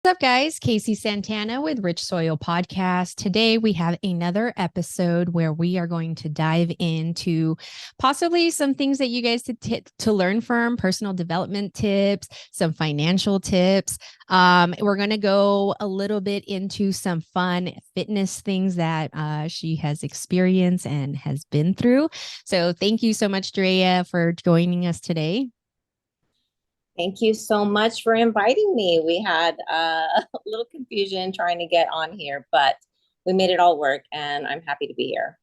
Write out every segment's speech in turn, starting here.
What's up, guys? Casey Santana with Rich Soil Podcast. Today, we have another episode where we are going to dive into possibly some things that you guys to learn from, personal development tips, some financial tips. We're going to go a little bit into some fun fitness things that she has experienced and has been through. So thank you so much, Drea, for joining us today. Thank you so much for inviting me. We had a little confusion trying to get on here, but we made it all work and I'm happy to be here.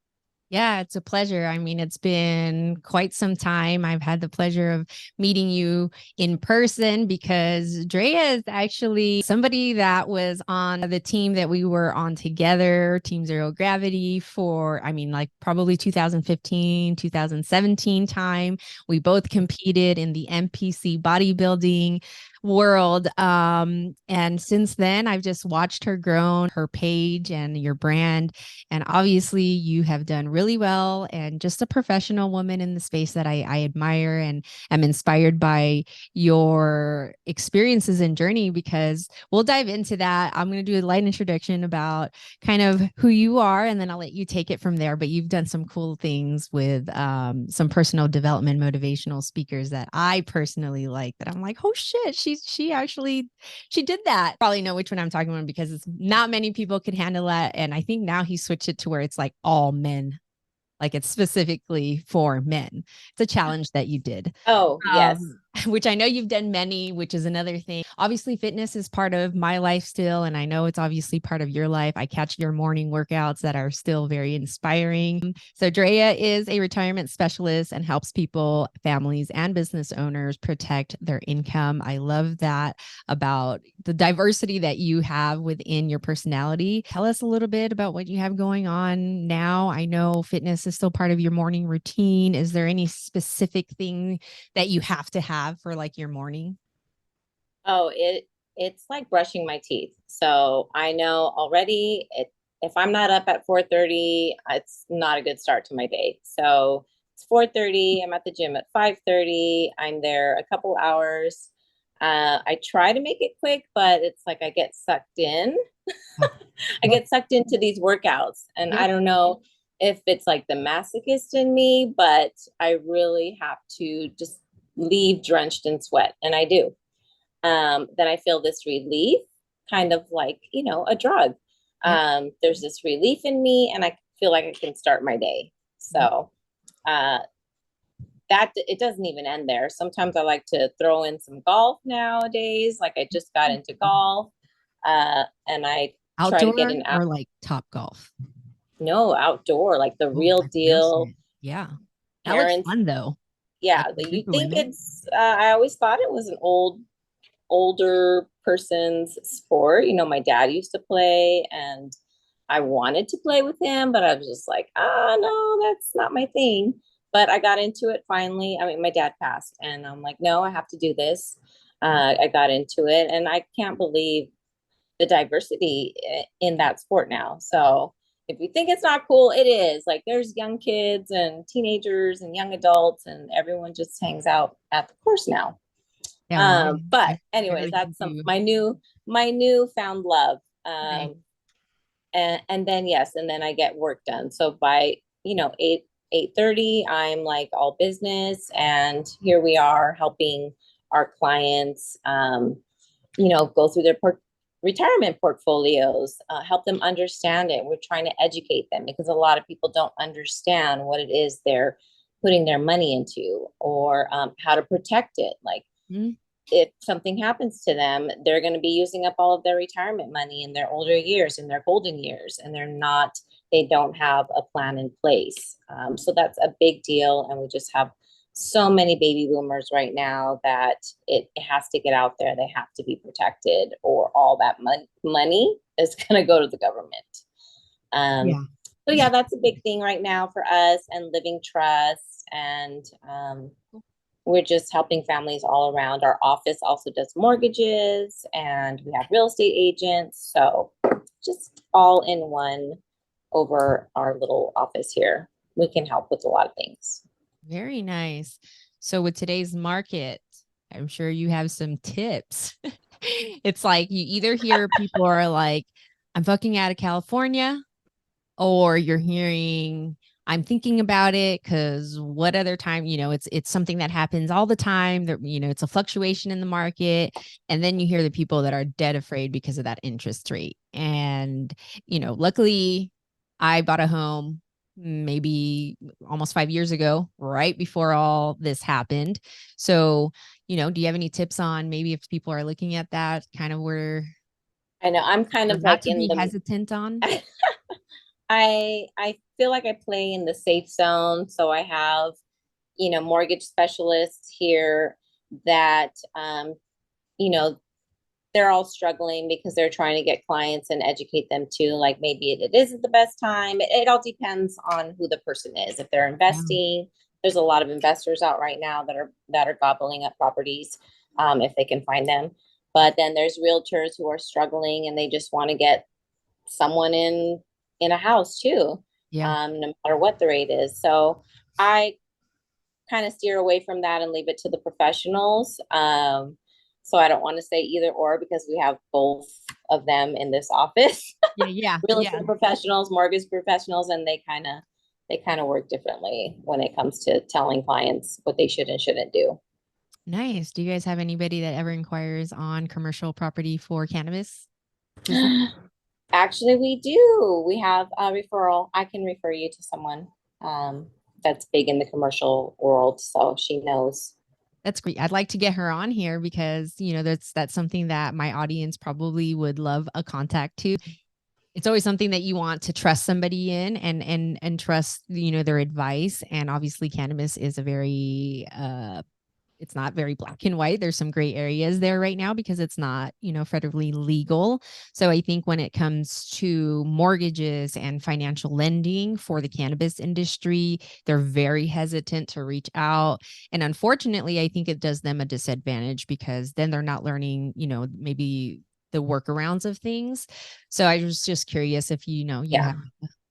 Yeah, it's a pleasure. I mean, it's been quite some time. I've had the pleasure of meeting you in person because Drea is actually somebody that was on the team that we were on together, Team Zero Gravity, like probably 2015, 2017 time. We both competed in the NPC Bodybuilding world. And since then, I've just watched her grow, her page and your brand. And obviously, you have done really well and just a professional woman in the space that I admire and am inspired by your experiences and journey because we'll dive into that. I'm going to do a light introduction about kind of who you are, and then I'll let you take it from there. But you've done some cool things with some personal development, motivational speakers that I personally like that I'm like, oh shit, she did that. Probably know which one I'm talking about because it's not many people could handle that. And I think now he switched it to where it's like all men, like it's specifically for men. It's a challenge that you did. Oh, yes. Which I know you've done many, which is another thing. Obviously, fitness is part of my life still, and I know it's obviously part of your life. I catch your morning workouts that are still very inspiring. So, Drea is a retirement specialist and helps people, families, and business owners protect their income. I love that about the diversity that you have within your personality. Tell us a little bit about what you have going on now. I know fitness is still part of your morning routine. Is there any specific thing that you have to have for like your morning? Oh, it's like brushing my teeth. So I know already if I'm not up at 4:30, it's not a good start to my day. So it's 4:30, I'm at the gym at 5:30. I'm there a couple hours. I try to make it quick, but it's like I get sucked in. I get sucked into these workouts, and Yep. I don't know if it's like the masochist in me, but I really have to just leave drenched in sweat, and I do. Then I feel this relief, kind of like, a drug. Yep. There's this relief in me, and I feel like I can start my day. Yep. So uh, that it doesn't even end there. Sometimes I like to throw in some golf nowadays. Like I just got into golf, and I try to get Outdoor an out. or like top golf? No, outdoor, like the Oh, real like real deal. serious. Yeah. That looks Parents, fun though. yeah, Like good you for think women. it's. I always thought it was an older person's sport. My dad used to play, and I wanted to play with him, but I was just like, no, that's not my thing. But I got into it finally. I mean, my dad passed, and I'm like, no, I have to do this. I got into it, and I can't believe the diversity in that sport now. So if you think it's not cool, it is. Like there's young kids and teenagers and young adults, and everyone just hangs out at the course now. Yeah, well, But I anyways, really that's think you my new found love. nice. And then yes, and then I get work done. So by 8:30, I'm like all business, and here we are helping our clients, go through their retirement portfolios, help them understand it. We're trying to educate them because a lot of people don't understand what it is they're putting their money into, or how to protect it. Like Mhm. if something happens to them, they're going to be using up all of their retirement money in their older years, in their golden years, and they don't have a plan in place. So that's a big deal. And we just have so many baby boomers right now that it has to get out there. They have to be protected, or all that money is going to go to the government. Um, Yeah. so yeah, that's a big thing right now for us, and living trust, and we're just helping families all around. Our office also does mortgages, and we have real estate agents. So just all in one over our little office here. We can help with a lot of things. Very nice. So with today's market, I'm sure you have some tips It's like you either hear people are like, I'm fucking out of California, or you're hearing I'm thinking about it because what other time, it's something that happens all the time. That it's a fluctuation in the market. And then you hear the people that are dead afraid because of that interest rate. And, luckily I bought a home maybe almost 5 years ago, right before all this happened. So, do you have any tips on maybe if people are looking at that kind of where I know I'm kind or of not like to in be the hesitant on? I feel like I play in the safe zone. So I have, mortgage specialists here that you know, they're all struggling because they're trying to get clients and educate them too. Like maybe it isn't the best time. It all depends on who the person is. If they're Yeah. investing, there's a lot of investors out right now that are gobbling up properties, if they can find them. But then there's realtors who are struggling and they just want to get someone in a house too, Yeah. no matter what the rate is. So I kind of steer away from that and leave it to the professionals. So I don't want to say either or because we have both of them in this office. Yeah. Yeah. Real Yeah. estate professionals, mortgage professionals, and they kind of work differently when it comes to telling clients what they should and shouldn't do. Nice. Do you guys have anybody that ever inquires on commercial property for cannabis business? Actually, we do. We have a referral. I can refer you to someone that's big in the commercial world, so she knows. That's great. I'd like to get her on here because, that's something that my audience probably would love a contact to. It's always something that you want to trust somebody in and trust, their advice. And obviously cannabis is a very it's not very black and white. There's some gray areas there right now because it's not, federally legal. So I think when it comes to mortgages and financial lending for the cannabis industry, they're very hesitant to reach out. And unfortunately, I think it does them a disadvantage because then they're not learning, maybe the workarounds of things. So I was just curious if you Yeah.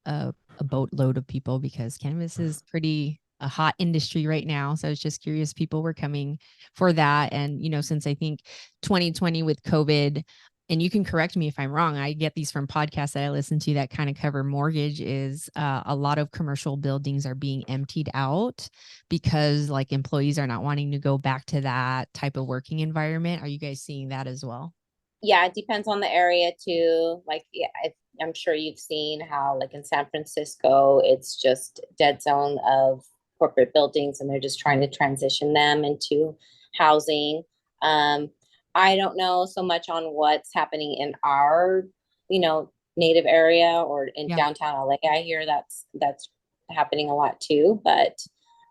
have a boatload of people because cannabis is pretty a hot industry right now. So I was just curious, people were coming for that. And, since I think 2020 with COVID, and you can correct me if I'm wrong, I get these from podcasts that I listen to that kind of cover mortgage is a lot of commercial buildings are being emptied out because like employees are not wanting to go back to that type of working environment. Are you guys seeing that as well? Yeah, it depends on the area too. Like, yeah, I'm sure you've seen how, like in San Francisco, it's just dead zone of corporate buildings, and they're just trying to transition them into housing. Um, I don't know so much on what's happening in our, native area or in Yeah. downtown LA. I hear that's happening a lot too, but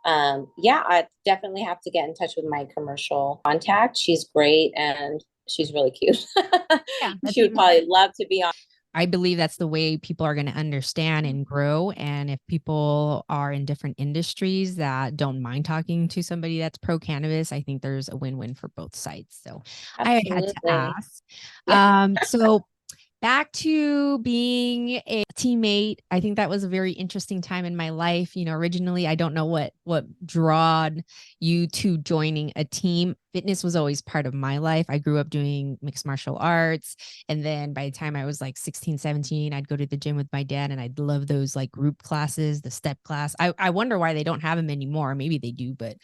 yeah, I definitely have to get in touch with my commercial contact. She's great and she's really cute. Yeah. That's She would even probably love to be on. I believe that's the way people are going to understand and grow. And if people are in different industries that don't mind talking to somebody that's pro cannabis, I think there's a win-win for both sides. So I had to Absolutely. ask. Yeah. So back to being a teammate, I think that was a very interesting time in my life. Originally I don't know what drawed you to joining a team. Fitness was always part of my life. I grew up doing mixed martial arts, and then by the time I was like 16, 17, I'd go to the gym with my dad and I'd love those like group classes, the step class. I wonder why they don't have them anymore. Maybe they do, but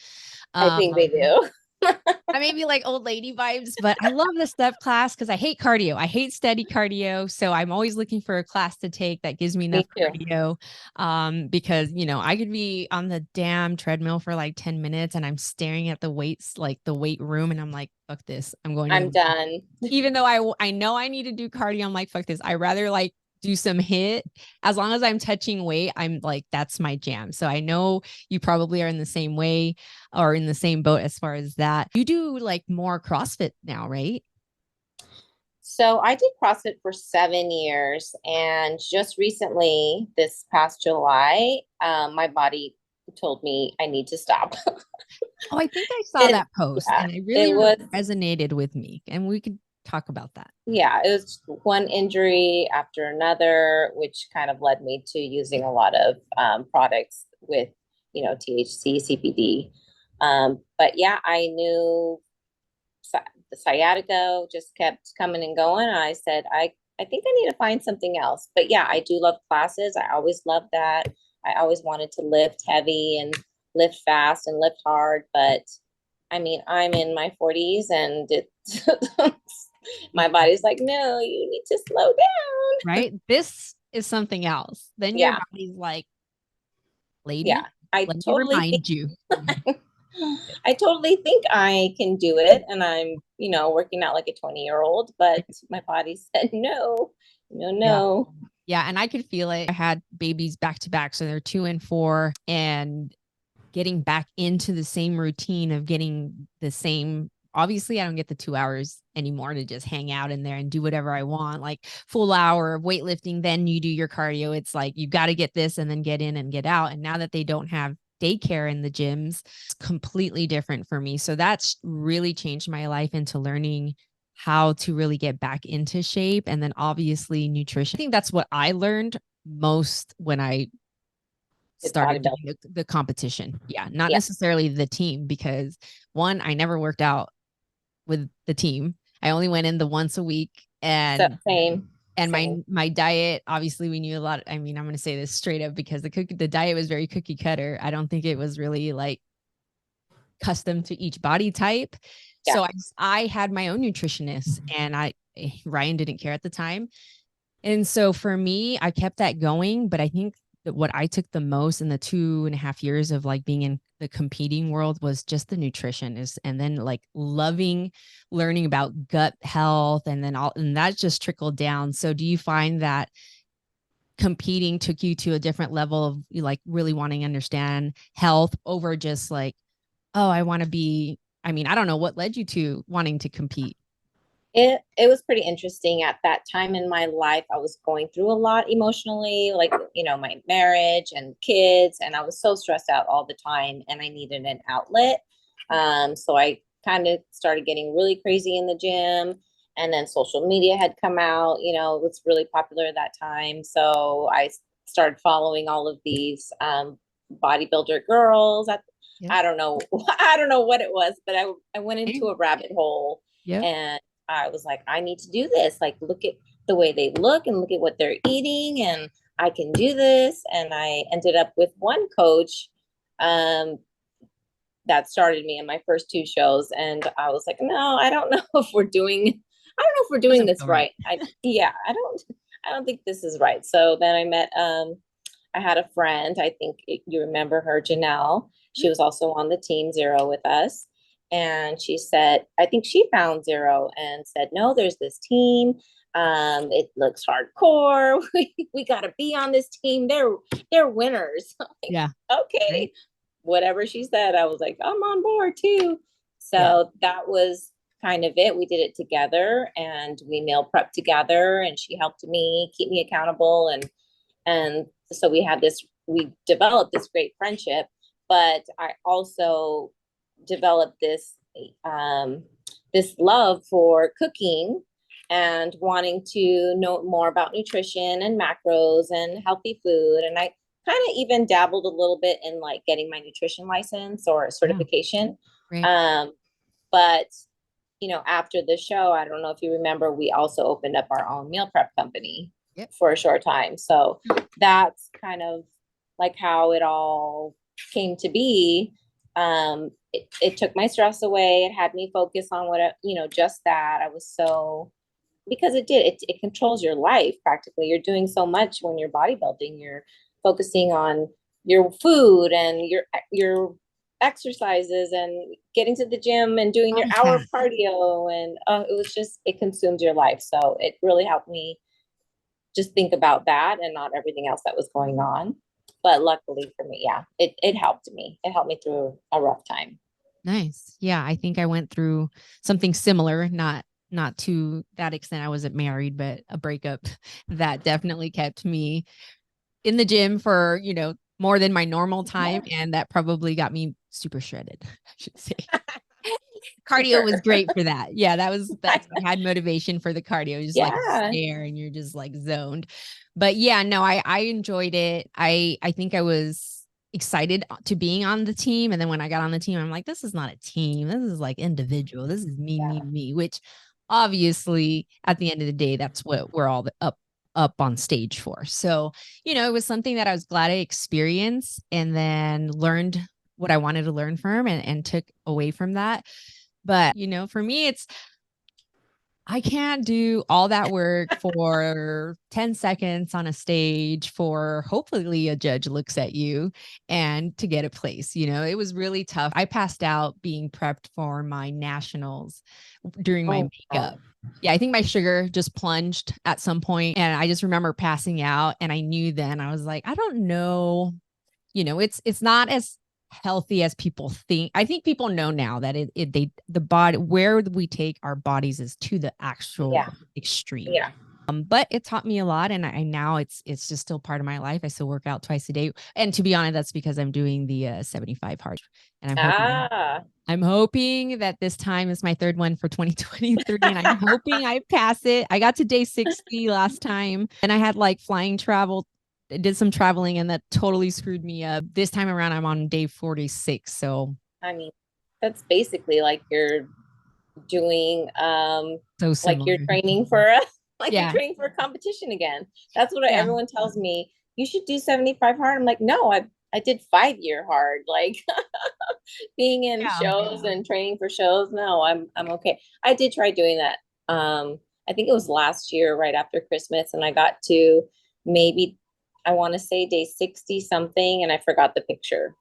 I think they um do. I may be like old lady vibes, but I love the step class because I hate cardio. I hate steady cardio. So I'm always looking for a class to take that gives me enough Me too. cardio. Because, I could be on the damn treadmill for like 10 minutes and I'm staring at the weights, like the weight room. And I'm like, fuck this. I'm going to I'm the done. even though I know I need to do cardio, I'm like, fuck this. I rather like do some hit. As long as I'm touching weight, I'm like, that's my jam. So I know you probably are in the same way or in the same boat as far as that. You do like more CrossFit now, right? So I did CrossFit for 7 years, and just recently, this past July, my body told me I need to stop. Oh, I think I saw it that post Yeah, and it it really was resonated with me. And we could talk about that. yeah, it was one injury after another, which kind of led me to using a lot of products with, THC, CBD. But yeah, I knew the sciatica just kept coming and going. I said, I think I need to find something else. But yeah, I do love classes. I always loved that. I always wanted to lift heavy and lift fast and lift hard. But I mean, I'm in my 40s and my body's like, no, you need to slow down. Right. This is something else. Then your Yeah. body's like, lady, Yeah. I let me totally think remind you. I totally think I can do it. And I'm, working out like a 20-year-old, but my body said no, no, Yeah. no. Yeah. And I could feel it. I had babies back to back. So they're 2 and 4, and getting back into the same routine of getting the same. Obviously, I don't get the 2 hours anymore to just hang out in there and do whatever I want, like full hour of weightlifting. Then you do your cardio. It's like, you got to get this and then get in and get out. And now that they don't have daycare in the gyms, it's completely different for me. So that's really changed my life into learning how to really get back into shape. And then obviously nutrition. I think that's what I learned most when I started doing the competition. Yeah. Not necessarily the team, because one, I never worked out with the team. I only went in the once a week, and same. My diet, obviously we knew a lot. I mean, I'm going to say this straight up because the diet was very cookie cutter. I don't think it was really like custom to each body type. Yeah. So I had my own nutritionist, and Ryan didn't care at the time. And so for me, I kept that going. But I think that what I took the most in the 2.5 years of like being in the competing world was just the nutrition, and then like learning about gut health, and that just trickled down. So do you find that competing took you to a different level of like really wanting to understand health over just like, oh, I want to be, I mean, I don't know what led you to wanting to compete? It was pretty interesting at that time in my life. I was going through a lot emotionally, like, my marriage and kids, and I was so stressed out all the time, and I needed an outlet. So I kind of started getting really crazy in the gym, and then social media had come out, it was really popular at that time. So I started following all of these bodybuilder girls. I don't know what it was, but I went into a rabbit hole. Yeah. And I was like, I need to do this. Like, look at the way they look and look at what they're eating, and I can do this. And I ended up with one coach that started me in my first 2 shows. And I was like, no, I don't know if we're doing this right. I don't think this is right. So then I met, I had a friend, I think you remember her, Janelle. She was also on the team Zero with us. And she said, I think she found Zero and said, no, there's this team. It looks hardcore. We got to be on this team. They're winners. Like, yeah. Okay. Right. Whatever she said, I was like, I'm on board too. So that was kind of it. We did it together, and we meal prepped together, and she helped me keep me accountable. And so we developed this great friendship. But I also developed this love for cooking and wanting to know more about nutrition and macros and healthy food. And I kind of even dabbled a little bit in like getting my nutrition license or certification. Right. But after the show, I don't know if you remember, we also opened up our own meal prep company for a short time. So that's kind of like how it all came to be. It took my stress away. It had me focus on just that. I was so, because it controls your life practically. You're doing so much when you're bodybuilding. You're focusing on your food and your exercises and getting to the gym and doing your hour of cardio. And it consumes your life. So it really helped me just think about that and not everything else that was going on. But luckily for me, it helped me. It helped me through a rough time. Nice. Yeah. I think I went through something similar, not to that extent. I wasn't married, but a breakup that definitely kept me in the gym for, more than my normal time. Yeah. And that probably got me super shredded, I should say. Cardio was great for that. Yeah, I had motivation for the cardio. Just like there, and you're just like zoned. But yeah, no, I enjoyed it. I think I was excited to being on the team. And then when I got on the team, I'm like, this is not a team. This is like individual. This is me, which obviously at the end of the day, that's what we're all up on stage for. So, it was something that I was glad I experienced and then learned what I wanted to learn from and took away from that. But, for me, I can't do all that work for 10 seconds on a stage for hopefully a judge looks at you and to get a place. It was really tough. I passed out being prepped for my nationals during my makeup. Yeah, I think my sugar just plunged at some point and I just remember passing out and I knew then I was like, I don't know. It's not as healthy as people think. I think people know now that the body where we take our bodies is to the actual extreme. Yeah. But it taught me a lot, and I now it's just still part of my life. I still work out twice a day, and to be honest, that's because I'm doing the 75 hard, and I'm hoping that this time is my third one for 2023, and I'm hoping I pass it. I got to day 60 last time, and I had like flying travel. Did some traveling and that totally screwed me up. This time around, I'm on day 46. So, I mean, that's basically like you're doing, so like you're training for you're training for a competition again. That's what everyone tells me. You should do 75 hard. I'm like, no, I did 5-year hard. Like being in shows and training for shows. No, I'm okay. I did try doing that. I think it was last year, right after Christmas, and I got to maybe, I want to say day 60 something, and I forgot the picture.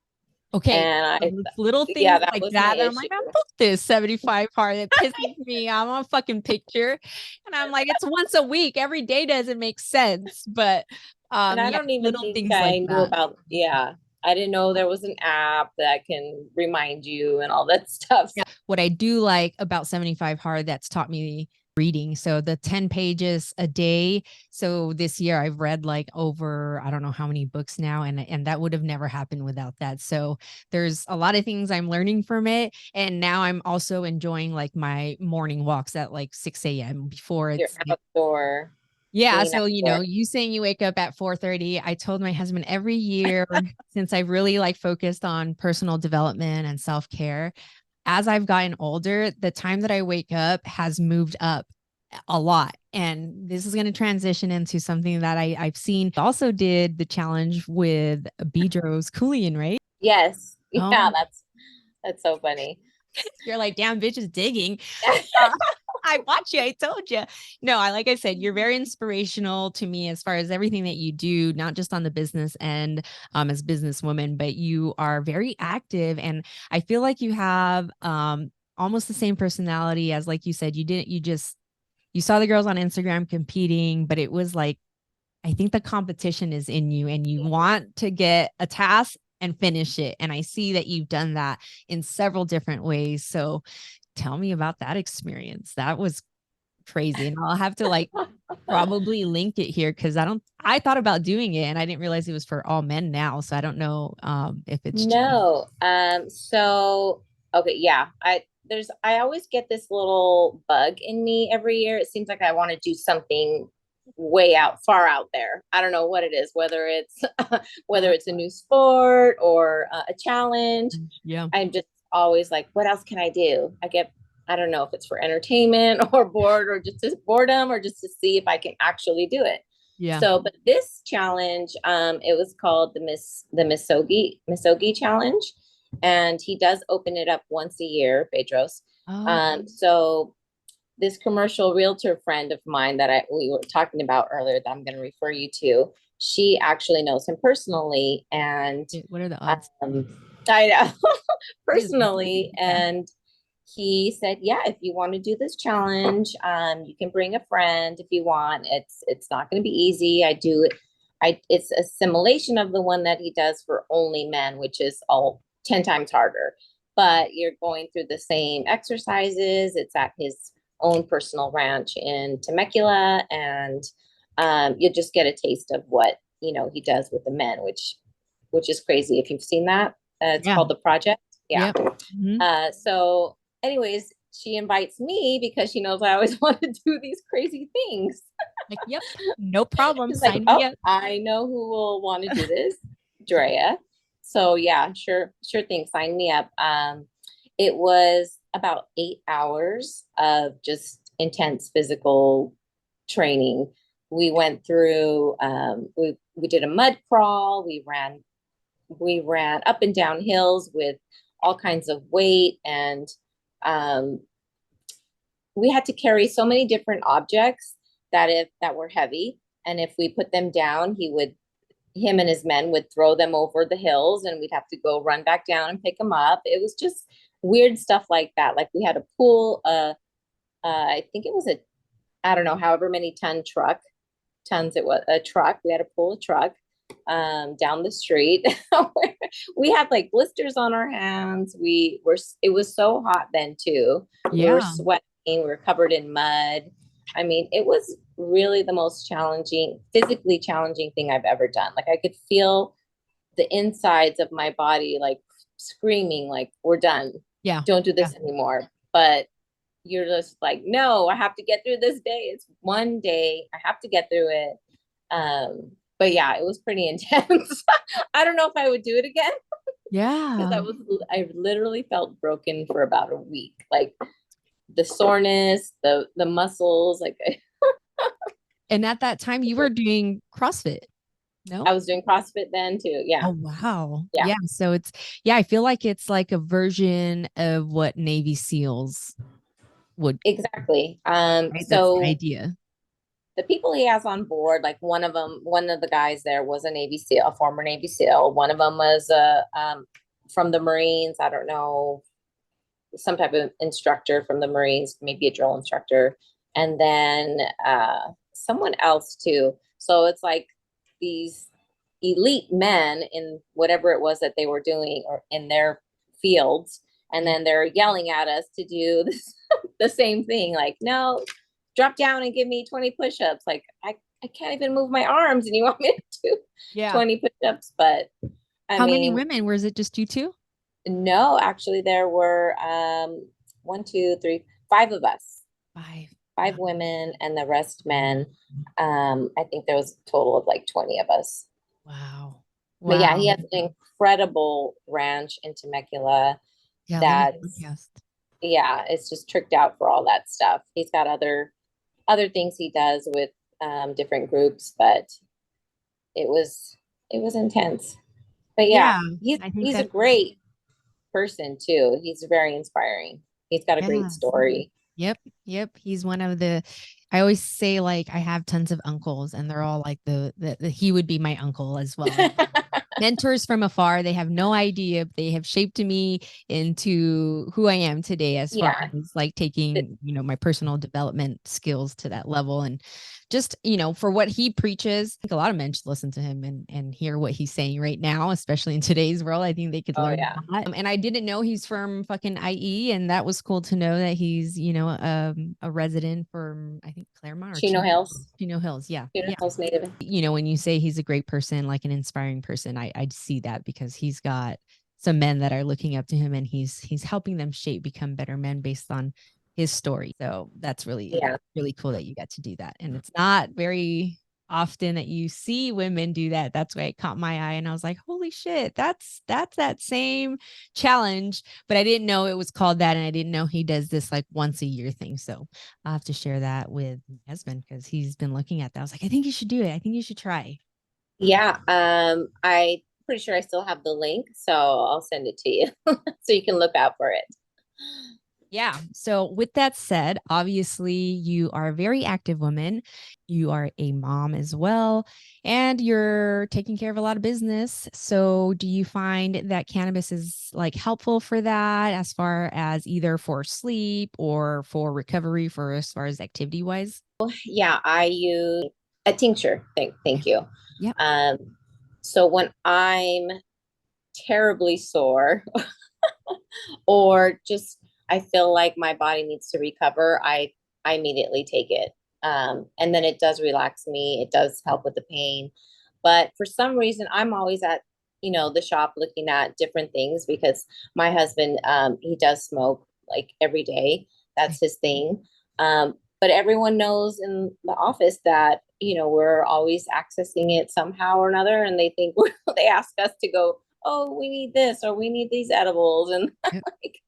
Okay. And little things like that. I'm like, I'm this 75 hard. It pisses me. I'm on a fucking picture. And I'm like, it's once a week. Every day doesn't make sense. But and I don't even think I knew about, I didn't know there was an app that can remind you and all that stuff. Yeah. What I do like about 75 hard that's taught me reading. So the 10 pages a day. So this year I've read like over, I don't know how many books now. And that would have never happened without that. So there's a lot of things I'm learning from it. And now I'm also enjoying like my morning walks at like 6 a.m. before it's outdoor. Yeah. So, you saying you wake up at 4:30. I told my husband every year since I really like focused on personal development and self-care, as I've gotten older, the time that I wake up has moved up a lot. And this is going to transition into something that I've seen. Also did the challenge with Bedros Keuilian, right? Yes. Yeah, that's so funny. You're like, damn, bitch is digging. I watch you. I told you. No, like I said, you're very inspirational to me as far as everything that you do, not just on the business end as businesswoman, but you are very active. And I feel like you have almost the same personality as, like you said, you saw the girls on Instagram competing, but it was like, I think the competition is in you and you want to get a task and finish it. And I see that you've done that in several different ways. So tell me about that experience. That was crazy. And I'll have to like probably link it here because I thought about doing it and I didn't realize it was for all men now. So I don't know if it's no. So okay, yeah. I always get this little bug in me every year. It seems like I want to do something far out there. I don't know what it is, whether it's a new sport or a challenge. Yeah. I'm just always like, what else can I do? I don't know if it's for entertainment or bored or just boredom or just to see if I can actually do it. Yeah. So, but this challenge, it was called the Misogi challenge. And he does open it up once a year, Bedros. So this commercial realtor friend of mine that we were talking about earlier that I'm going to refer you to, she actually knows him personally. And what are the odds? I know personally. And he said, yeah, if you want to do this challenge, you can bring a friend if you want. It's not going to be easy. It's a simulation of the one that he does for only men, which is all 10 times harder, but you're going through the same exercises. It's at his own personal ranch in Temecula, and you just get a taste of what he does with the men, which is crazy if you've seen that. It's called The Project. Yeah. Yep. Mm-hmm. So anyways, she invites me because she knows I always want to do these crazy things. Like, yep, no problem. Sign me up. I know who will want to do this, Drea. So yeah, sure thing. Sign me up. It was about 8 hours of just intense physical training. We went through, we did a mud crawl. We ran up and down hills with all kinds of weight, and um, we had to carry so many different objects that were heavy, and if we put them down, him and his men would throw them over the hills, and we'd have to go run back down and pick them up. It was just weird stuff like that. Like we had to pull I think it was I don't know, however many tons it was, a truck. We had to pull a truck down the street. We had like blisters on our hands. It was so hot then too. We were Yeah. sweating, we were covered in mud. I mean, it was really the most physically challenging thing I've ever done. Like I could feel the insides of my body like screaming, like, we're done. Yeah. Don't do this anymore. But you're just like, no, I have to get through this day. It's one day. I have to get through it. But yeah, it was pretty intense. I don't know if I would do it again. Yeah. Because I literally felt broken for about a week. Like the soreness, the muscles, like And at that time you were doing CrossFit. No? I was doing CrossFit then too. Yeah. Oh, wow. Yeah. Yeah. So I feel like it's like a version of what Navy SEALs would. Exactly. Right? That's the idea. The people he has on board, like one of the guys there was a Navy SEAL, a former Navy SEAL. One of them was from the Marines. I don't know, some type of instructor from the Marines, maybe a drill instructor, and then someone else too. So it's like these elite men in whatever it was that they were doing or in their fields, and then they're yelling at us to do this, the same thing. Like, no, drop down and give me 20 push-ups. Like I can't even move my arms, and you want me to do 20 push-ups? But how many women? Was it just you two? No, actually there were 5 of us. Five women and the rest men. I think there was a total of like 20 of us. Wow. But yeah, he has an incredible ranch in Temecula. Yeah, yeah, it's just tricked out for all that stuff. He's got other things he does with different groups, but it was intense. But yeah, he's a great person too. He's very inspiring. He's got a great story. Yep. He's one of I always say, like, I have tons of uncles, and they're all like he would be my uncle as well. Mentors from afar. They have no idea, but they have shaped me into who I am today, as far as like taking, my personal development skills to that level. And just, for what he preaches, I think a lot of men should listen to him and hear what he's saying right now, especially in today's world. I think they could learn a lot. And I didn't know he's from fucking IE, and that was cool to know that he's, a resident from, I think, Claremont or Chino Hills. Chino Hills, yeah. Chino Hills native. When you say he's a great person, like an inspiring person, I see that, because he's got some men that are looking up to him, and he's helping them become better men based on his story. So that's really cool that you got to do that. And it's not very often that you see women do that. That's why it caught my eye, and I was like, holy shit, that's that same challenge. But I didn't know it was called that, and I didn't know he does this like once a year thing. So I'll have to share that with my husband, because he's been looking at that. I was like, I think you should do it. I think you should try. Yeah. I pretty sure I still have the link, so I'll send it to you so you can look out for it. Yeah. So with that said, obviously you are a very active woman. You are a mom as well, and you're taking care of a lot of business. So do you find that cannabis is like helpful for that, as far as either for sleep or for recovery, for as far as activity wise? Yeah, I use a tincture. Thank you. Yeah. So when I'm terribly sore or just I feel like my body needs to recover, I immediately take it. And then it does relax me. It does help with the pain. But for some reason, I'm always at, the shop looking at different things, because my husband, he does smoke like every day. That's his thing. But everyone knows in the office that, we're always accessing it somehow or another. And they think they ask us to go oh, we need this or we need these edibles. And Yep. like,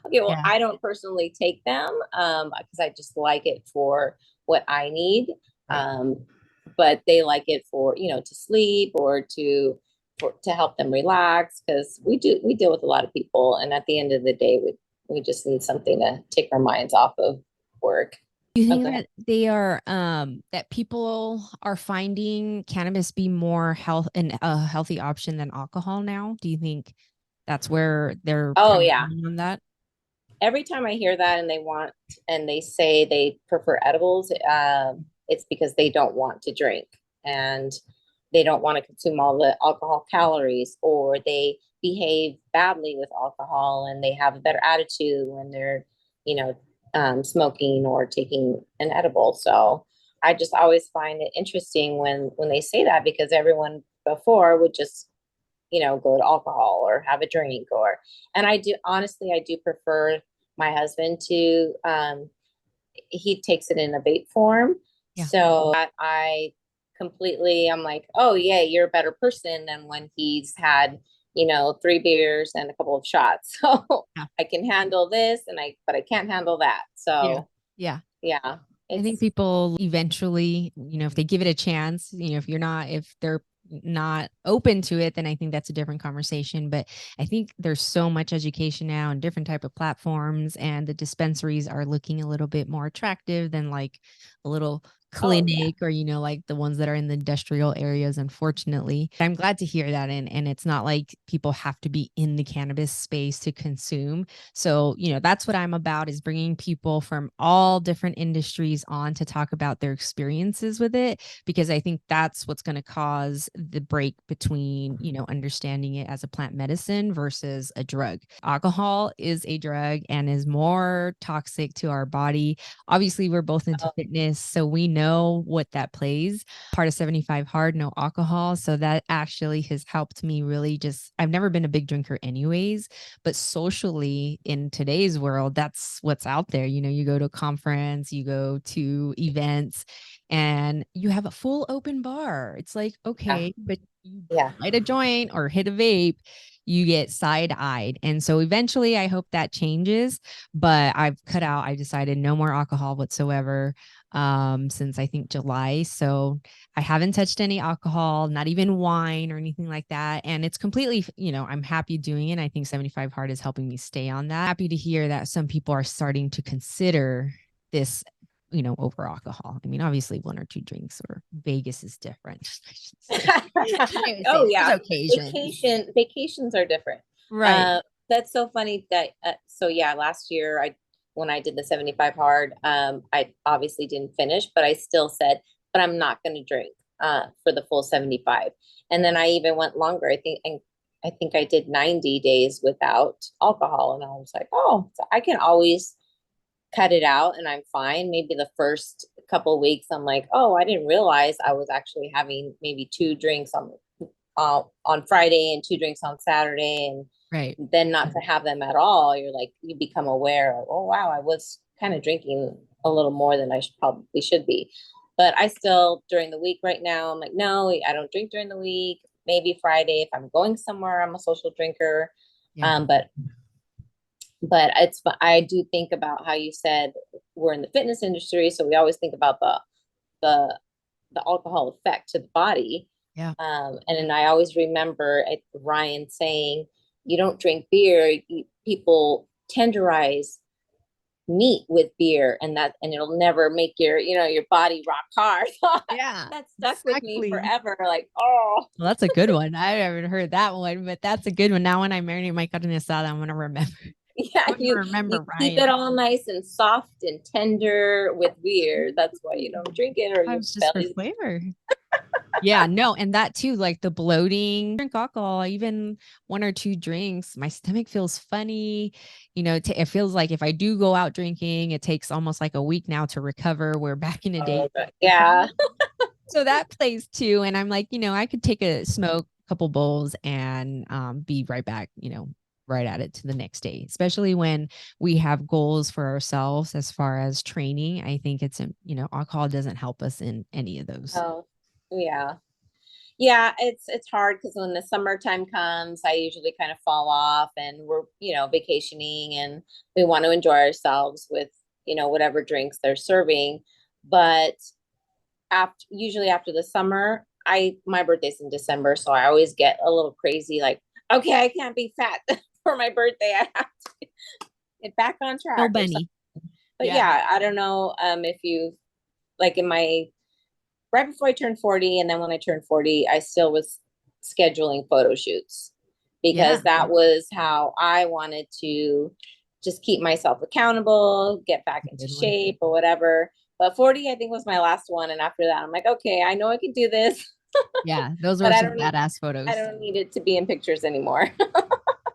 okay, well, Yeah. I don't personally take them because I just like it for what I need. Right. But they like it for, to sleep or to help them relax because we deal with a lot of people. And at the end of the day, we just need something to take our minds off of work. Do you think Okay. that they are that people are finding cannabis be more a healthy option than alcohol now? Do you think that's where they're Oh kind of yeah. going on that? Every time I hear that and they say they prefer edibles, it's because they don't want to drink and they don't want to consume all the alcohol calories, or they behave badly with alcohol and they have a better attitude when they're, you know, smoking or taking an edible. So I just always find it interesting when they say that because everyone before would just go to alcohol or have a drink and I do honestly, I do prefer my husband to he takes it in a vape form. Yeah. So I completely, I'm like, oh yeah, you're a better person than when he's had, 3 beers and a couple of shots. So Yeah. I can handle this but I can't handle that. Yeah. So Yeah. yeah, I think it's people eventually, if they give it a chance, if they're not open to it, then I think that's a different conversation. But I think there's so much education now and different type of platforms, and the dispensaries are looking a little bit more attractive than like a little oh yeah. clinic or like the ones that are in the industrial areas, unfortunately. I'm glad to hear that. And it's not like people have to be in the cannabis space to consume. So, that's what I'm about, is bringing people from all different industries on to talk about their experiences with it, because I think that's what's going to cause the break between, understanding it as a plant medicine versus a drug. Alcohol is a drug and is more toxic to our body. Obviously, we're both into Oh, fitness, so we know what that plays. Part of 75 hard, no alcohol. So that actually has helped me really I've never been a big drinker anyways, but socially in today's world, that's what's out there. You go to a conference, you go to events, and you have a full open bar. It's like, yeah. okay, but you Yeah. light a joint or hit a vape, you get side eyed. And so eventually I hope that changes, but I decided no more alcohol whatsoever since I think July. So I haven't touched any alcohol, not even wine or anything like that. And it's completely, I'm happy doing it. I think 75 hard is helping me stay on that. Happy to hear that some people are starting to consider this, over alcohol. I mean, obviously 1 or 2 drinks, or Vegas is different. I should say. I would Oh say yeah. there's occasion. Vacations are different. Right. That's so funny that so yeah, last year when I did the 75 hard, I obviously didn't finish, but I still said, but I'm not going to drink for the full 75. And then I even went longer. I think I did 90 days without alcohol, and I was like, oh, so I can always cut it out and I'm fine. Maybe the first couple of weeks I'm like, oh, I didn't realize I was actually having maybe 2 drinks on Friday and 2 drinks on Saturday, and Right. then not to have them at all. You're like, you become aware of, oh wow, I was kind of drinking a little more than I probably should be. But I still during the week right now, I'm like, no, I don't drink during the week. Maybe Friday if I'm going somewhere, I'm a social drinker. Yeah. But I do think about how you said we're in the fitness industry, so we always think about the the alcohol effect to the body. Yeah. And then I always remember Ryan saying, "You don't drink beer. People tenderize meat with beer, and it'll never make your body rock hard." Yeah. That stuck with me Exactly. forever. Like, oh, Well, that's a good one. I haven't heard that one, but that's a good one. Now, when I marinate my carne asada, I'm gonna remember. yeah, I'm gonna you remember keep it Ryan. all nice and soft and tender with beer. That's why you don't drink it, or your It's just for belly. flavor. Yeah, no, and that too, like the bloating, drink alcohol, even 1 or 2 drinks, my stomach feels funny. It feels like if I do go out drinking, it takes almost like a week now to recover. Where back in the day, Yeah. so that plays too. And I'm like, I could take a smoke, couple bowls, and be right back, right at it to the next day, especially when we have goals for ourselves as far as training. I think alcohol doesn't help us in any of those. Oh, yeah. Yeah, it's hard because when the summertime comes, I usually kind of fall off and we're, vacationing and we want to enjoy ourselves with, whatever drinks they're serving. But usually after the summer, my birthday's in December, so I always get a little crazy, like, okay, I can't be fat for my birthday. I have to get back on No, track or something. Benny. But Yeah. yeah, I don't know if you like in my right before I turned 40 and then when I turned 40, I still was scheduling photo shoots Yeah. because that was how I wanted to just keep myself accountable, get back into Good one. shape or whatever. But 40, I think, was my last one. And after that, I'm like, okay, I know I can do this, Yeah. Those but were some badass I photos. don't need it to be in pictures anymore.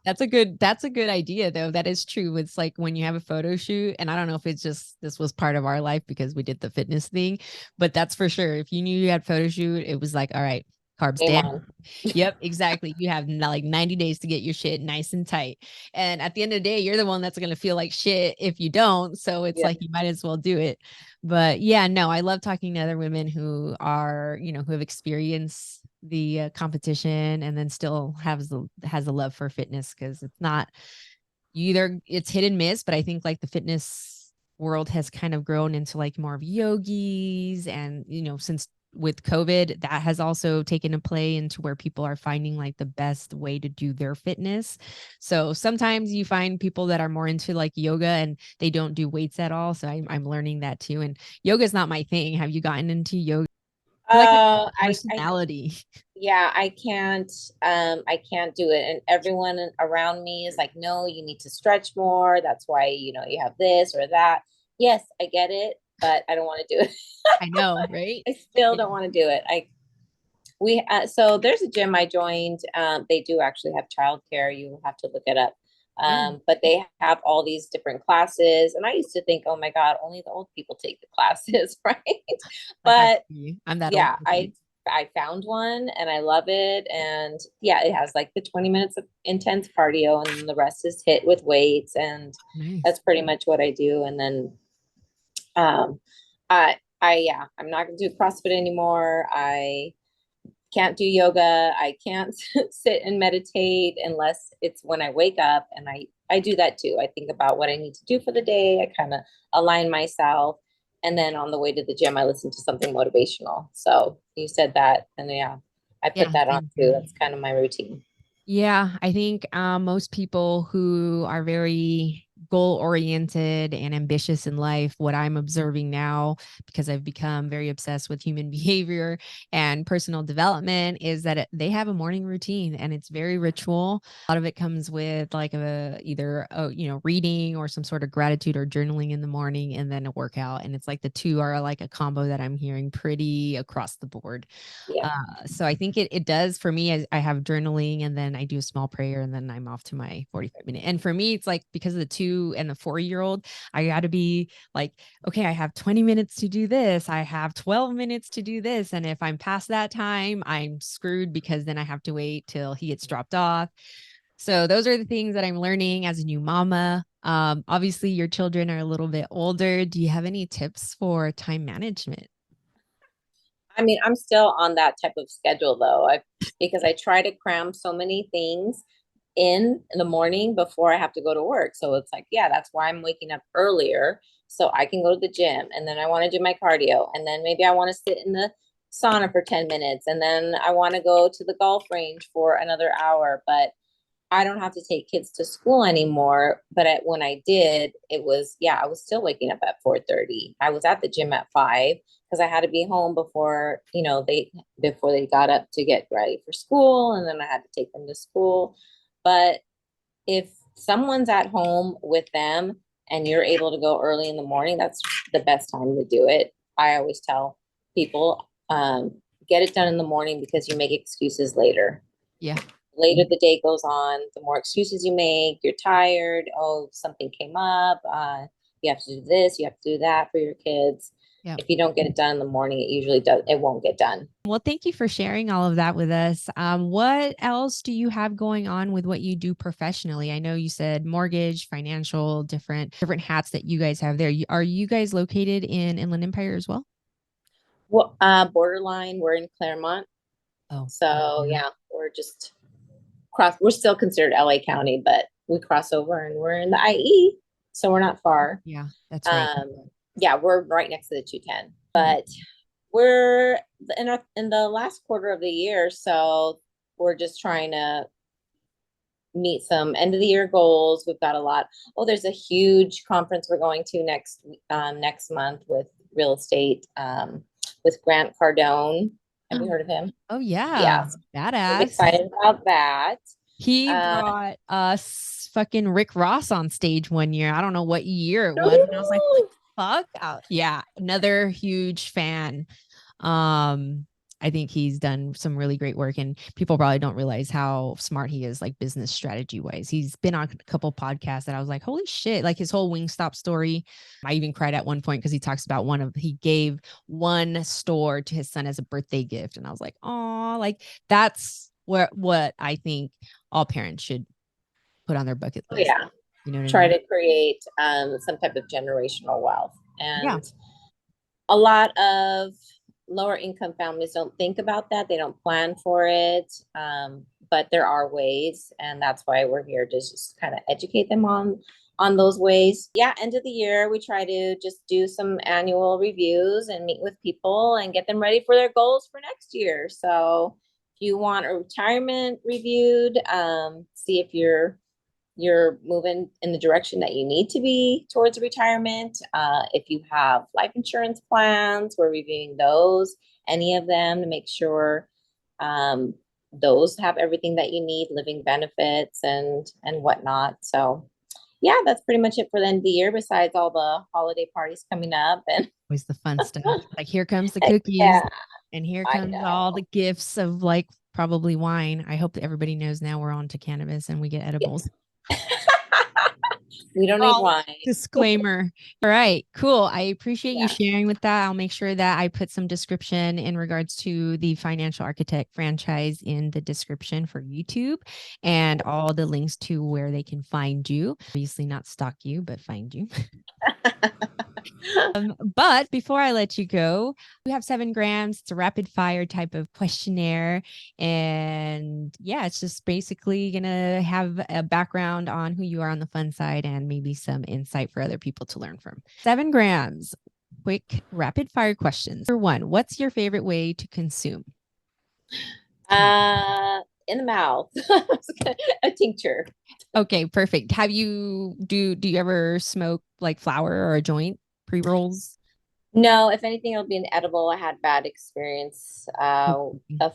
That's a good idea though. That is true. It's like when you have a photo shoot, and I don't know if it's just this was part of our life because we did the fitness thing, but that's for sure. If you knew you had photo shoot, it was like, all right, carbs Game down. on. Yep, exactly. You have like 90 days to get your shit nice and tight. And at the end of the day, you're the one that's going to feel like shit if you don't. So it's Yeah. like you might as well do it. But yeah, no, I love talking to other women who are, who have experienced the competition and then still has a love for fitness because it's not it's hit and miss, but I think like the fitness world has kind of grown into like more of yogis and since with COVID, that has also taken a play into where people are finding like the best way to do their fitness. So sometimes you find people that are more into like yoga and they don't do weights at all. So I'm learning that too. And yoga is not my thing. Have you gotten into yoga? I feel like I have I personality. yeah, I can't do it. And everyone around me is like, no, you need to stretch more. That's why, you have this or that. Yes, I get it, but I don't want to do it. I know, right? I still don't want to do it. So there's a gym I joined. They do actually have childcare. You will have to look it up. Yeah. But they have all these different classes. And I used to think, oh my God, only the old people take the classes, right? But I'm that old yeah, person. I found one and I love it. And yeah, it has like the 20 minutes of intense cardio and then the rest is hit with weights. And Nice. that's pretty much what I do. And then um yeah, I'm not gonna do CrossFit anymore. I can't do yoga. I can't sit and meditate unless it's when I wake up, and I do that too. I think about what I need to do for the day. I kind of align myself, and then on the way to the gym, I listen to something motivational. So you said that, and yeah, I put Yeah, that on same too. here. That's kind of my routine. Yeah, I think most people who are very goal oriented and ambitious in life, what I'm observing now, because I've become very obsessed with human behavior and personal development, is that they have a morning routine and it's very ritual. A lot of it comes with like either reading or some sort of gratitude or journaling in the morning and then a workout. And it's like the two are like a combo that I'm hearing pretty across the board. Yeah. So I think it does for me. I have journaling and then I do a small prayer and then I'm off to my 45-minute. And for me, it's like because of the 2 and the 4-year-old, I got to be like, okay, I have 20 minutes to do this. I have 12 minutes to do this. And if I'm past that time, I'm screwed because then I have to wait till he gets dropped off. So those are the things that I'm learning as a new mama. Obviously, your children are a little bit older. Do you have any tips for time management? I mean, I'm still on that type of schedule though. Because I try to cram so many things in the morning before I have to go to work. So it's like, yeah, that's why I'm waking up earlier so I can go to the gym and then I want to do my cardio and then maybe I want to sit in the sauna for 10 minutes and then I want to go to the golf range for another hour, but I don't have to take kids to school anymore. But when I did, it was, yeah, I was still waking up at 4:30. I was at the gym at 5 because I had to be home before, before they got up to get ready for school. And then I had to take them to school. But if someone's at home with them and you're able to go early in the morning, that's the best time to do it. I always tell people, get it done in the morning because you make excuses later. Yeah. Later the day goes on, the more excuses you make, you're tired. Oh, something came up. You have to do this, you have to do that for your kids. Yeah. If you don't get it done in the morning, it won't get done. Well, thank you for sharing all of that with us. What else do you have going on with what you do professionally? I know you said mortgage, financial, different hats that you guys have there. Are you guys located in Inland Empire as well? Well, borderline, we're in Claremont. Oh, So yeah. yeah, we're just we're still considered LA County, but we cross over and we're in the IE. So we're not far. Yeah, that's right. Yeah, we're right next to the 210. Mhm. But we're in the last quarter of the year, so we're just trying to meet some end of the year goals. We've got a lot. Oh, there's a huge conference we're going to next month with real estate with Grant Cardone. Have you heard of him? Oh yeah, Yeah, so I'm badass. excited about that. He Uh, brought us fucking Rick Ross on stage one year. I don't know what year it was. And I was like, what the fuck? Yeah, another huge fan. Um, I think he's done some really great work, and people probably don't realize how smart he is, like business strategy wise. He's been on a couple podcasts that I was like, holy shit, like his whole Wingstop story. I even cried at one point because he talks about he gave one store to his son as a birthday gift. And I was like, oh, like that's what I think all parents should put on their bucket oh list. yeah, You know what I try mean? to create some type of generational wealth. Yeah. And a lot of lower income families don't think about that. They don't plan for it. But there are ways, and that's why we're here to just kind of educate them on those ways. Yeah, end of the year, we try to just do some annual reviews and meet with people and get them ready for their goals for next year. So if you want a retirement reviewed, see if you're moving in the direction that you need to be towards retirement. If you have life insurance plans, we're reviewing those, any of them, to make sure those have everything that you need, living benefits and whatnot. So yeah, that's pretty much it for the end of the year, besides all the holiday parties coming up. And Always the fun stuff. Like here comes the cookies, yeah, and here I comes all the know. gifts of like probably wine. I hope that everybody knows now we're on to cannabis and we get edibles. We don't need Oh, wine. disclaimer. All right, cool. I appreciate you Yeah. sharing with that. I'll make sure that I put some description in regards to the Financial Architect franchise in the description for YouTube and all the links to where they can find you. Obviously, not stalk you, but find you. But before I let you go, we have 7 grams. It's a rapid fire type of questionnaire. And yeah, it's just basically going to have a background on who you are on the fun side and maybe some insight for other people to learn from. 7 grams. Quick rapid fire questions. Number 1, what's your favorite way to consume? In the mouth, a tincture. Okay, perfect. Do you ever smoke like flower or a joint, pre-rolls? No, if anything, it'll be an edible. I had bad experience, a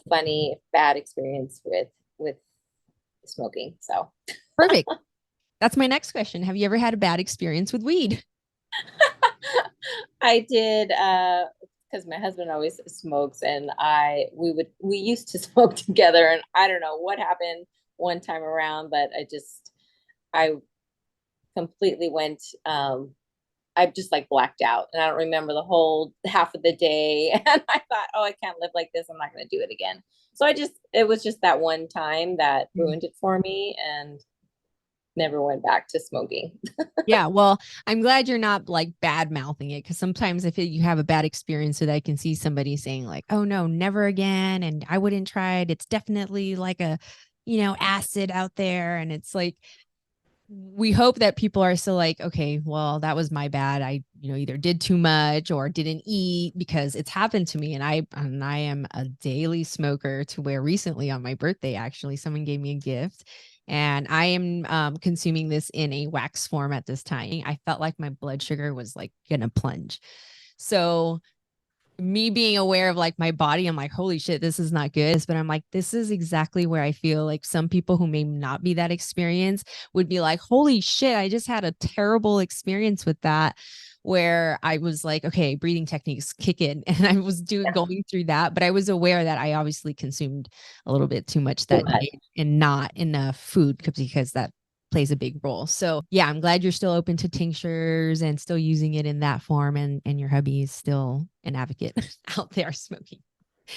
funny bad experience with smoking. So Perfect. That's my next question. Have you ever had a bad experience with weed? I did because my husband always smokes, and we used to smoke together, and I don't know what happened one time around, but I completely went I just like blacked out, and I don't remember the whole half of the day. And I thought, oh, I can't live like this. I'm not going to do it again. So it was just that one time that ruined it for me, and never went back to smoking. Yeah, well, I'm glad you're not like bad mouthing it because sometimes if you have a bad experience with it, I can see somebody saying like, "Oh no, never again," and I wouldn't try it. It's definitely like a, acid out there, and it's like we hope that people are still like, okay, well, that was my bad. I, either did too much or didn't eat because it's happened to me. And I am a daily smoker to where recently on my birthday, actually, someone gave me a gift and I am consuming this in a wax form at this time. I felt like my blood sugar was like going to plunge. So me being aware of like my body, I'm like, holy shit, this is not good. But I'm like, this is exactly where I feel like some people who may not be that experienced would be like, holy shit, I just had a terrible experience with that. Where I was like, okay, breathing techniques kick in. And I was going through that. But I was aware that I obviously consumed a little bit too much that day and not enough food because that plays a big role. So yeah, I'm glad you're still open to tinctures and still using it in that form. And your hubby is still an advocate out there smoking.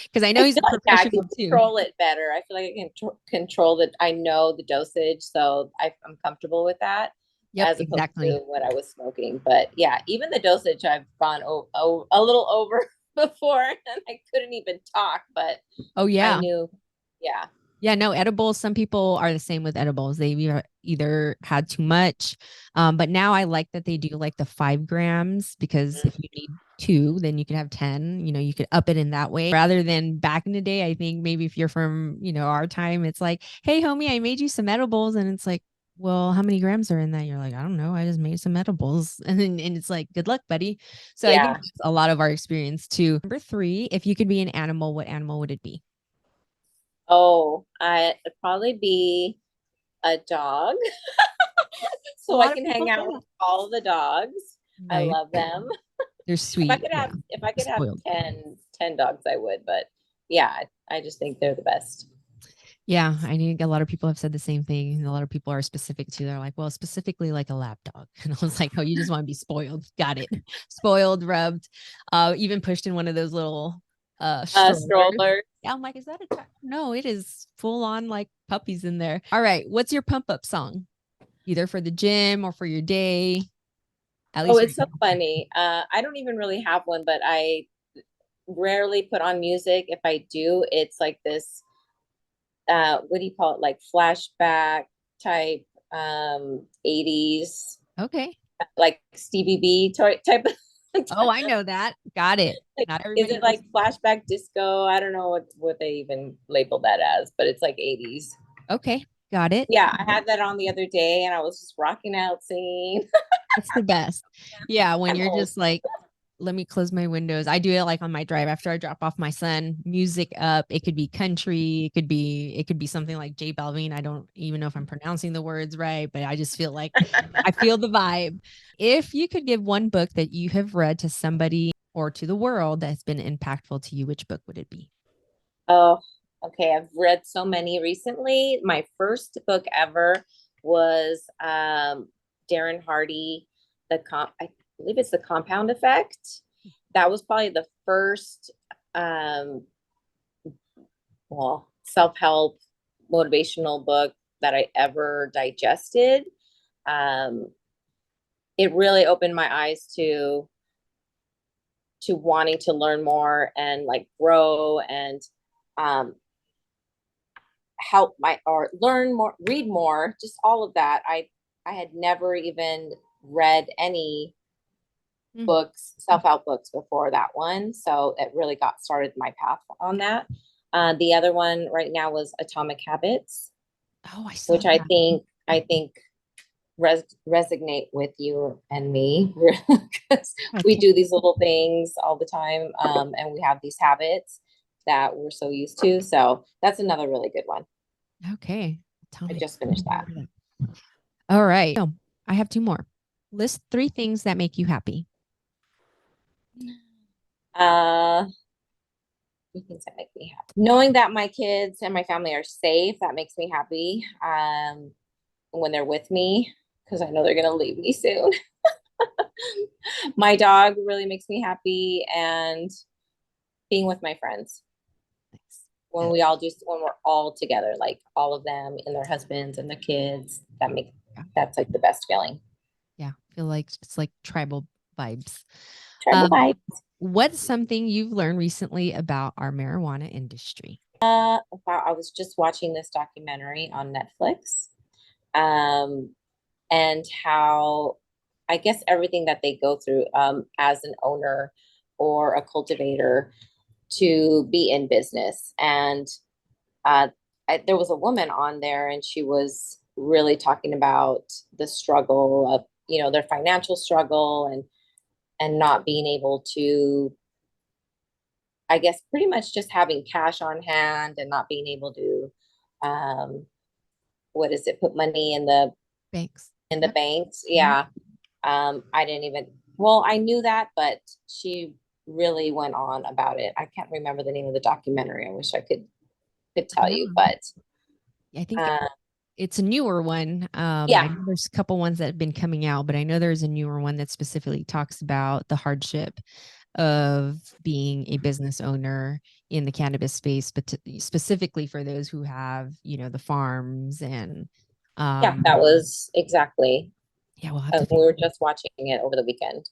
Because I know he's a I can professional too. control it better. I feel like I can control that. I know the dosage, so I'm comfortable with that Yep, as opposed exactly. to what I was smoking. But yeah, even the dosage I've gone a little over before and I couldn't even talk, but Oh I yeah. knew, yeah. Yeah, no, edibles. Some people are the same with edibles. They either had too much. But now I like that they do like the 5 grams, because if you need two, then you could have 10, you could up it in that way rather than back in the day. I think maybe if you're from, our time, it's like, hey, homie, I made you some edibles. And it's like, well, how many grams are in that? You're like, I don't know. I just made some edibles. And it's like, good luck, buddy. So I think Yeah. that's a lot of our experience too. Number 3, if you could be an animal, what animal would it be? Oh, I'd probably be a dog A so I lot of can people hang say out with that. all the dogs. I Right. love them. They're If I sweet. could Yeah. have if I could have Spoiled. 10 dogs, I would, but yeah, I just think they're the best. Yeah. I think a lot of people have said the same thing. And a lot of people are specific to, they're like, well, specifically like a lap dog. And I was like, oh, you just want to be spoiled. Got it. Spoiled, rubbed, even pushed in one of those little strollers. Stroller. Yeah, I'm like, is that a no, it is full on like puppies in there. All right. What's your pump up song? Either for the gym or for your day, at Oh, least right it's so funny. I don't even really have one, but I rarely put on music. If I do, it's like this what do you call it? Like flashback type 80s, now. Okay. like Stevie B type of Oh, I know that. Got it. like, Not is everybody it knows. like flashback disco? I don't know what they even labeled that as, but it's like 80s. Okay. Got it. Yeah, I had that on the other day and I was just rocking out singing. It's the best. Yeah, when I'm you're old. just like, let me close my windows. I do it like on my drive after I drop off my son, music up. It could be country, it could be something like J Balvin. I don't even know if I'm pronouncing the words right, but I just feel like I feel the vibe. If you could give one book that you have read to somebody or to the world that's been impactful to you, which book would it be? Oh, okay. I've read so many recently. My first book ever was Darren Hardy, I believe it's The Compound Effect. That was probably the first um well, self-help motivational book that I ever digested. Um it really opened my eyes to wanting to learn more and like grow and um help my or learn more, read more, just all of that. I had never even read any Mm. books, self-help books before that one. So it really got started my path on that. The other one right now was Atomic Habits, Oh, I saw which I that. think I think resonate with you and me because we Okay. do these little things all the time, and we have these habits that we're so used to. So that's another really good one. Okay. I Atomic. just finished that. All right. Oh, I have two more. List 3 things that make you happy. Uh, things that make me happy. Knowing that my kids and my family are safe, that makes me happy. When they're with me, because I know they're gonna leave me soon. My dog really makes me happy, and being with my friends Thanks. when when we're all together, like all of them and their husbands and their kids. Yeah. That's like the best feeling. Yeah. I feel like it's like tribal vibes. Tribal Um, vibe. what's something you've learned recently about our marijuana industry? Wow, I was just watching this documentary on Netflix, um, and how I guess everything that they go through as an owner or a cultivator to be in business. And uh, there was a woman on there, and she was really talking about the struggle of their financial struggle and not being able to, I guess, pretty much just having cash on hand and not being able to um, what is it, put money Thanks. in the Yep. banks. Mhm. Yeah. I didn't even, well, I knew that, but she really went on about it. I can't remember the name of the documentary. I wish I could tell Yeah. you, but I think uh, it's a newer one. I yeah, know there's a couple ones that have been coming out, but I know there's a newer one that specifically talks about the hardship of being a business owner in the cannabis space, but specifically for those who have, the farms and yeah, um that was exactly. yeah, we'll have to We figure. were just watching it over the weekend.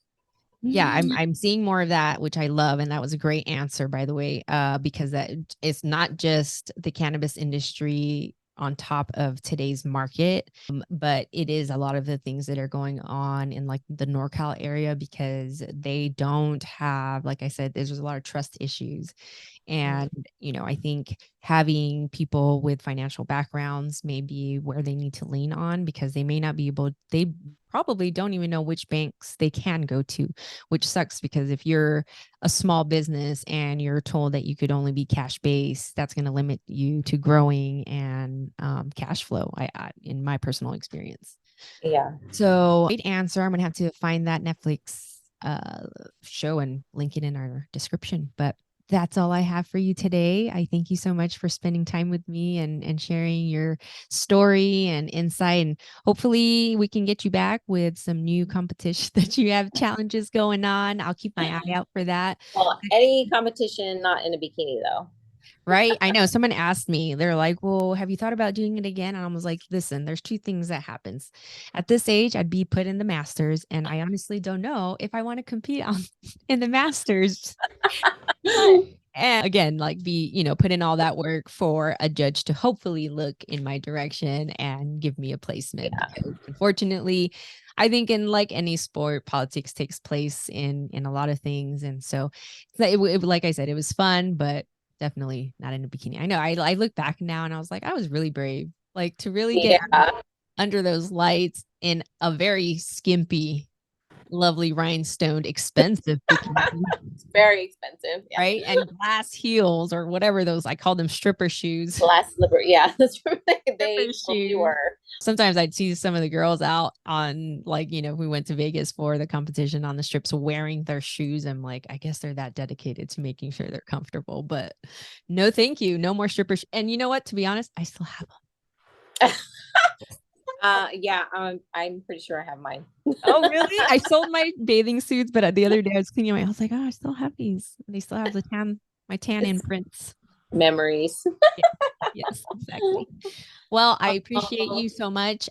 Yeah, I'm seeing more of that, which I love, and that was a great answer, by the way, because that it's not just the cannabis industry on top of today's market, but it is a lot of the things that are going on in like the NorCal area because they don't have, like I said, there's a lot of trust issues. And, I think having people with financial backgrounds may be where they need to lean on because they may not be able, they probably don't even know which banks they can go to, which sucks because if you're a small business and you're told that you could only be cash based, that's going to limit you to growing and cash flow, in my personal experience. Yeah. So, great answer. I'm going to have to find that Netflix show and link it in our description. But that's all I have for you today. I thank you so much for spending time with me and sharing your story and insight. And hopefully we can get you back with some new competition that you have challenges going on. I'll keep my eye out for that. Well, any competition, not in a bikini though. Right. I know someone asked me, they're like, well, have you thought about doing it again? And I was like, listen, there's two things that happens. At this age, I'd be put in the masters. And I honestly don't know if I want to compete on in the masters. And again, like put in all that work for a judge to hopefully look in my direction and give me a placement. Yeah. Because unfortunately, I think in like any sport, politics takes place in a lot of things. And so like I said, it was fun, but definitely not in a bikini. I know I look back now and I was like, I was really brave, like to really get under those lights in a very skimpy, lovely rhinestoned, expensive bikini. It's very expensive. Yeah. Right. And glass heels or whatever those, I call them stripper shoes. Glass slipper. Yeah. That's what they shoes. were. Sometimes I'd see some of the girls out on we went to Vegas for the competition on the strips wearing their shoes. I'm like, I guess they're that dedicated to making sure they're comfortable, but no, thank you. No more strippers. And you know what, to be honest, I still have them. Yeah, I'm pretty sure I have mine. Oh, really? I sold my bathing suits, but the other day I was cleaning I was like, oh, I still have these. They still have my tan imprints. Memories. Yes, exactly. Well, I appreciate you so much.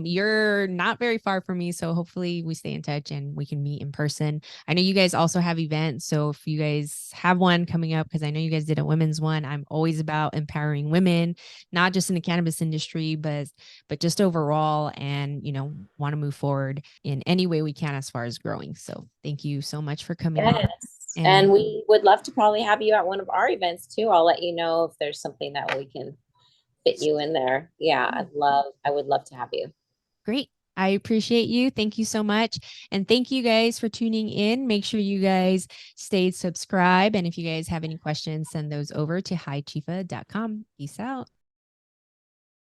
You're not very far from me, so hopefully we stay in touch and we can meet in person. I know you guys also have events, so if you guys have one coming up, because I know you guys did a women's one, I'm always about empowering women, not just in the cannabis industry, but just overall, and want to move forward in any way we can as far as growing. So thank you so much for coming on. And we would love to probably have you at one of our events too. I'll let you know if there's something that we can fit you in there. Yeah, I would love to have you. Great. I appreciate you. Thank you so much. And thank you guys for tuning in. Make sure you guys stay subscribed. And if you guys have any questions, send those over to hichifa.com. Peace out.